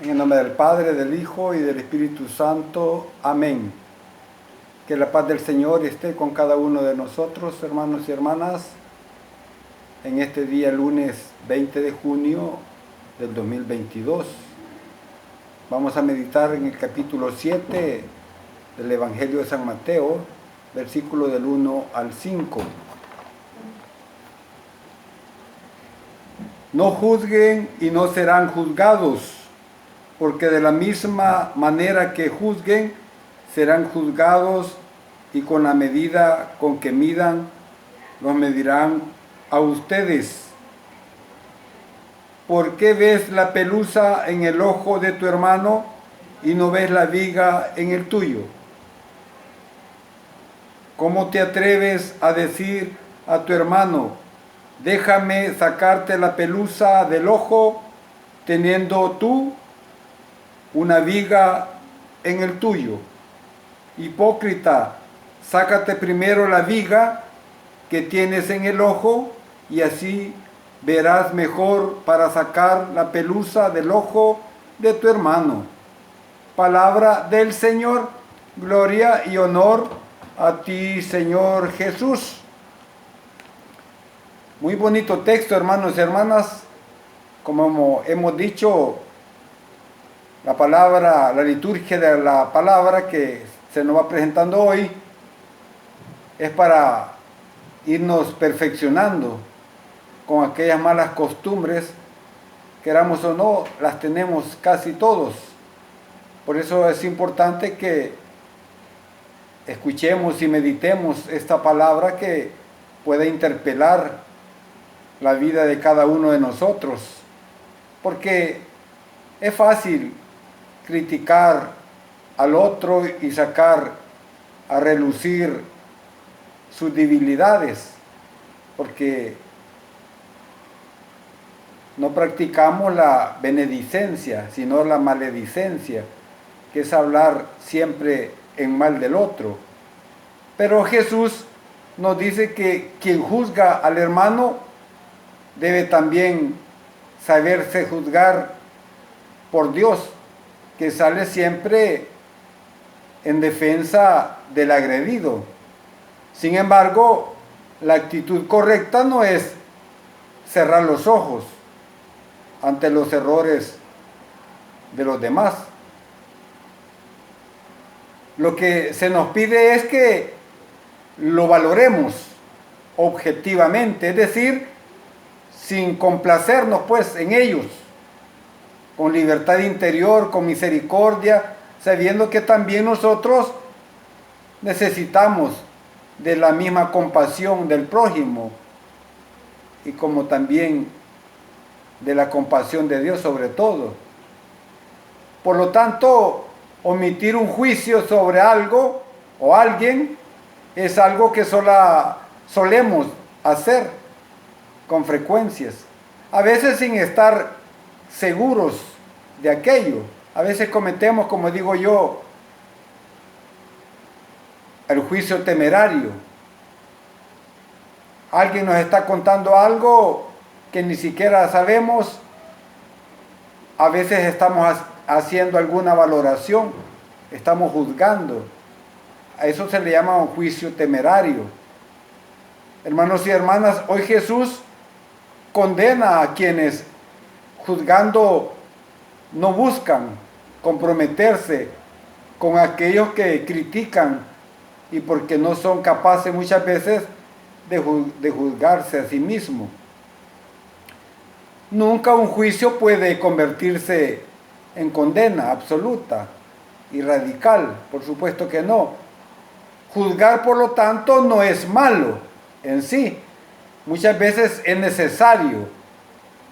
En el nombre del Padre, del Hijo y del Espíritu Santo. Amén. Que la paz del Señor esté con cada uno de nosotros, hermanos y hermanas, en este día lunes 20 de junio del 2022. Vamos a meditar en el capítulo 7 del Evangelio de San Mateo, versículo del 1 al 5. No juzguen y no serán juzgados, porque de la misma manera que juzguen, serán juzgados, y con la medida con que midan, los medirán a ustedes. ¿Por qué ves la pelusa en el ojo de tu hermano y no ves la viga en el tuyo? ¿Cómo te atreves a decir a tu hermano, déjame sacarte la pelusa del ojo, teniendo tú una viga en el tuyo? Hipócrita, sácate primero la viga que tienes en el ojo, y así verás mejor para sacar la pelusa del ojo de tu hermano. Palabra del Señor. Gloria y honor a ti, Señor Jesús. Muy bonito texto, hermanos y hermanas. Como hemos dicho, la palabra, la liturgia de la palabra que se nos va presentando hoy es para irnos perfeccionando con aquellas malas costumbres, queramos o no, las tenemos casi todos. Por eso es importante que escuchemos y meditemos esta palabra que pueda interpelar la vida de cada uno de nosotros, porque es fácil criticar al otro y sacar a relucir sus debilidades, porque no practicamos la benedicencia, sino la maledicencia, que es hablar siempre en mal del otro. Pero Jesús nos dice que quien juzga al hermano debe también saberse juzgar por Dios, que sale siempre en defensa del agredido. Sin embargo, la actitud correcta no es cerrar los ojos ante los errores de los demás. Lo que se nos pide es que lo valoremos objetivamente, es decir, sin complacernos pues en ellos, con libertad interior, con misericordia, sabiendo que también nosotros necesitamos de la misma compasión del prójimo, y como también de la compasión de Dios sobre todo. Por lo tanto, omitir un juicio sobre algo o alguien es algo que solemos hacer con frecuencias, a veces sin estar seguros de aquello. A veces cometemos, como digo yo, el juicio temerario. Alguien nos está contando algo que ni siquiera sabemos. A veces estamos haciendo alguna valoración, estamos juzgando. A eso se le llama un juicio temerario. Hermanos y hermanas, hoy Jesús condena a quienes, juzgando, no buscan comprometerse con aquellos que critican, y porque no son capaces muchas veces de juzgarse a sí mismos. Nunca un juicio puede convertirse en condena absoluta y radical, por supuesto que no. Juzgar, por lo tanto, no es malo en sí. Muchas veces es necesario,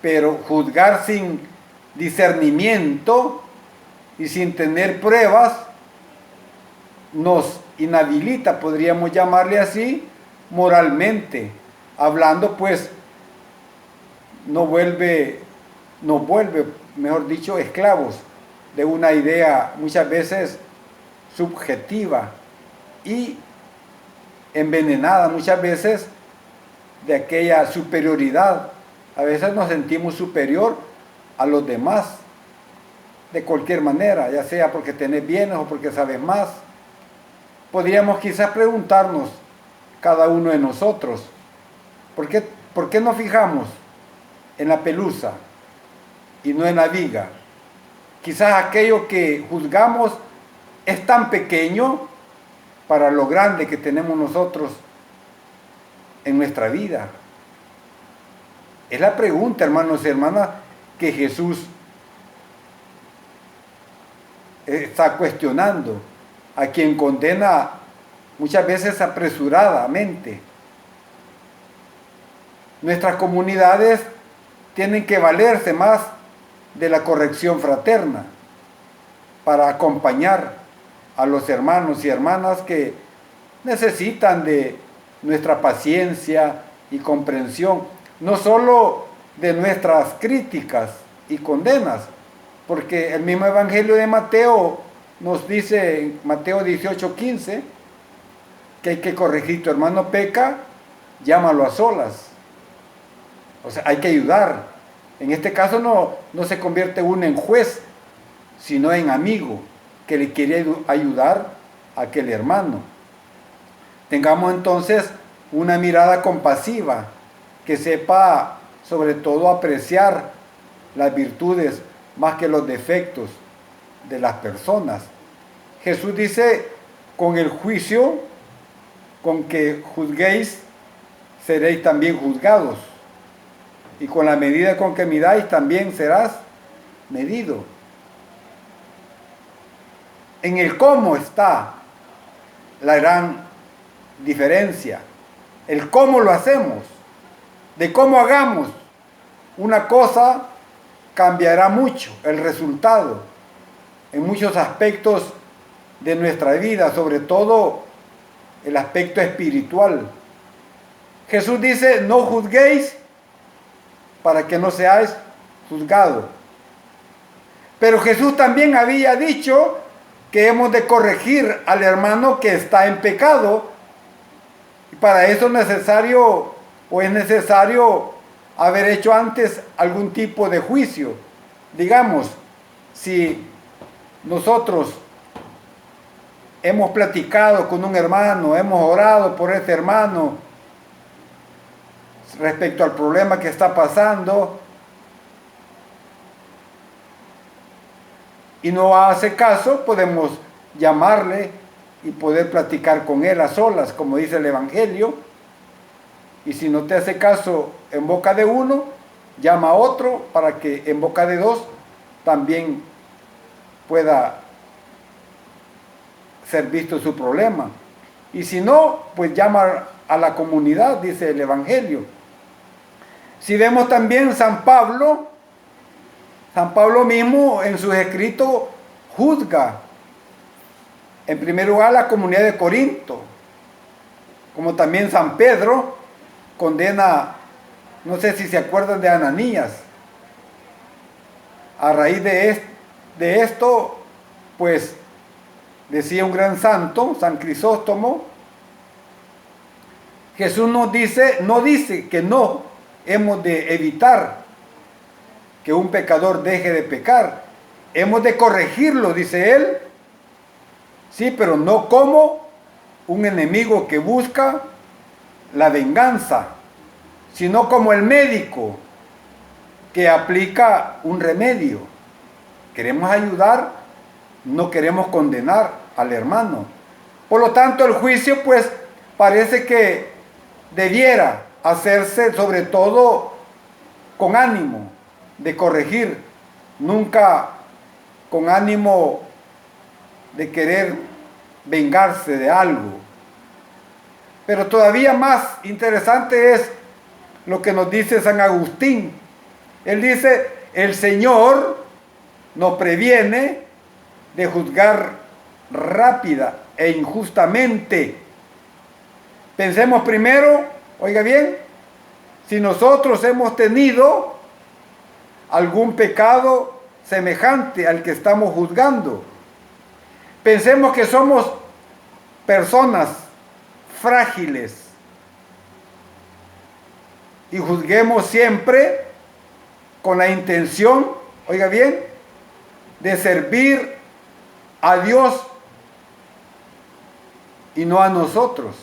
pero juzgar sin discernimiento y sin tener pruebas nos inhabilita, podríamos llamarle así, moralmente hablando, pues nos vuelve, mejor dicho, esclavos de una idea muchas veces subjetiva y envenenada, muchas veces de aquella superioridad. A veces nos sentimos superior a los demás, de cualquier manera, ya sea porque tenés bienes o porque sabes más. Podríamos quizás preguntarnos cada uno de nosotros, por qué nos fijamos en la pelusa y no en la viga? Quizás aquello que juzgamos es tan pequeño para lo grande que tenemos nosotros en nuestra vida. Es la pregunta, hermanos y hermanas, que Jesús está cuestionando a quien condena muchas veces apresuradamente. Nuestras comunidades tienen que valerse más de la corrección fraterna para acompañar a los hermanos y hermanas que necesitan de nuestra paciencia y comprensión, no solo de nuestras críticas y condenas, porque el mismo Evangelio de Mateo nos dice en Mateo 18:15 que hay que corregir: tu hermano peca, llámalo a solas. O sea, hay que ayudar. En este caso no se convierte uno en juez, sino en amigo, que le quiere ayudar a aquel hermano. Tengamos entonces una mirada compasiva, que sepa sobre todo apreciar las virtudes más que los defectos de las personas. Jesús dice: con el juicio con que juzguéis, seréis también juzgados, y con la medida con que midáis, también serás medido. En el cómo está la gran diferencia, el cómo lo hacemos, de cómo hagamos una cosa cambiará mucho el resultado en muchos aspectos de nuestra vida, sobre todo el aspecto espiritual. Jesús dice: no juzguéis para que no seáis juzgados. Pero Jesús también había dicho que hemos de corregir al hermano que está en pecado, y para eso es necesario haber hecho antes algún tipo de juicio. Digamos, si nosotros hemos platicado con un hermano, hemos orado por ese hermano respecto al problema que está pasando, y no hace caso, podemos llamarle y poder platicar con él a solas, como dice el Evangelio. Y si no te hace caso en boca de uno, llama a otro para que en boca de dos también pueda ser visto su problema. Y si no, pues llama a la comunidad, dice el Evangelio. Si vemos también San Pablo mismo en sus escritos juzga en primer lugar la comunidad de Corinto, como también San Pedro condena, no sé si se acuerdan de Ananías. A raíz de esto, pues decía un gran santo, San Crisóstomo, Jesús no dice que no hemos de evitar que un pecador deje de pecar. Hemos de corregirlo, dice él, sí, pero no como un enemigo que busca la venganza, sino como el médico que aplica un remedio. Queremos ayudar, no queremos condenar al hermano. Por lo tanto, el juicio, pues, parece que debiera hacerse sobre todo con ánimo de corregir, nunca con ánimo de querer vengarse de algo. Pero todavía más interesante es lo que nos dice San Agustín. Él dice: el Señor nos previene de juzgar rápida e injustamente. Pensemos primero, oiga bien, si nosotros hemos tenido algún pecado semejante al que estamos juzgando. Pensemos que somos personas frágiles y juzguemos siempre con la intención, oiga bien, de servir a Dios y no a nosotros.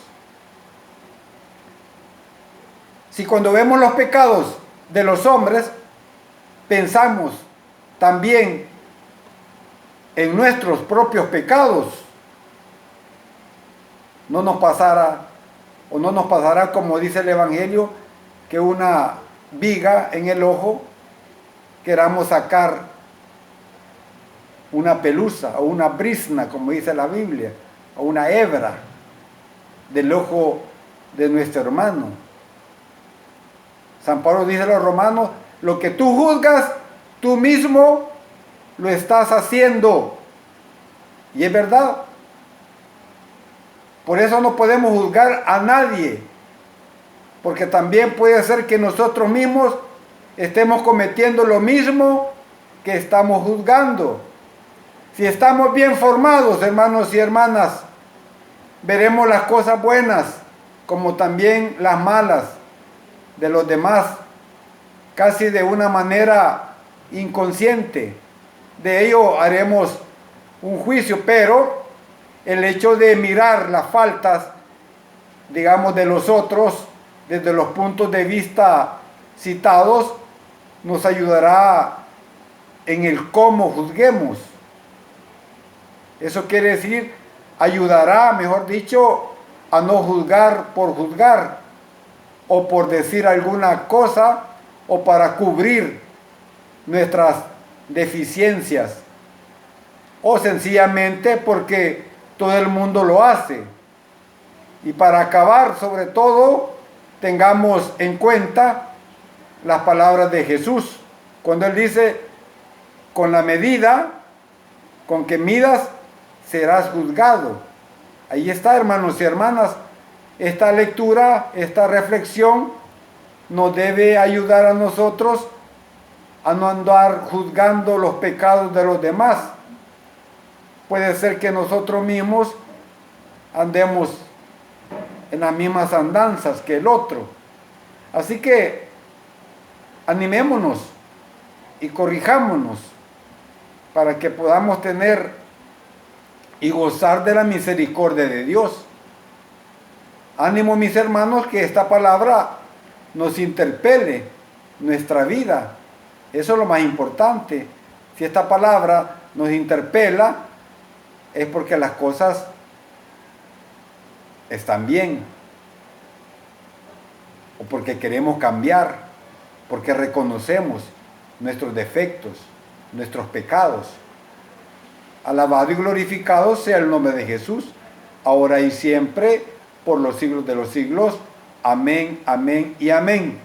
Si cuando vemos los pecados de los hombres, pensamos también en nuestros propios pecados, no nos pasará como dice el Evangelio, que una viga en el ojo queramos sacar una pelusa o una brizna, como dice la Biblia, o una hebra del ojo de nuestro hermano. San Pablo dice a los romanos: lo que tú juzgas, tú mismo lo estás haciendo. Y es verdad. Por eso no podemos juzgar a nadie, porque también puede ser que nosotros mismos estemos cometiendo lo mismo que estamos juzgando. Si estamos bien formados, hermanos y hermanas, veremos las cosas buenas como también las malas de los demás, casi de una manera inconsciente. De ello haremos un juicio, pero el hecho de mirar las faltas, digamos, de los otros desde los puntos de vista citados, nos ayudará en el cómo juzguemos. Eso quiere decir, ayudará, mejor dicho, a no juzgar por juzgar, o por decir alguna cosa, o para cubrir nuestras deficiencias, o sencillamente porque todo el mundo lo hace. Y para acabar, sobre todo, tengamos en cuenta las palabras de Jesús, cuando Él dice: con la medida con que midas, serás juzgado. Ahí está, hermanos y hermanas, esta lectura, esta reflexión nos debe ayudar a nosotros a no andar juzgando los pecados de los demás. Puede ser que nosotros mismos andemos en las mismas andanzas que el otro. Así que animémonos y corrijámonos para que podamos tener y gozar de la misericordia de Dios. Ánimo, mis hermanos, que esta palabra nos interpele nuestra vida. Eso es lo más importante. Si esta palabra nos interpela, es porque las cosas están bien, o porque queremos cambiar, porque reconocemos nuestros defectos, nuestros pecados. Alabado y glorificado sea el nombre de Jesús, ahora y siempre, por los siglos de los siglos. Amén, amén y amén.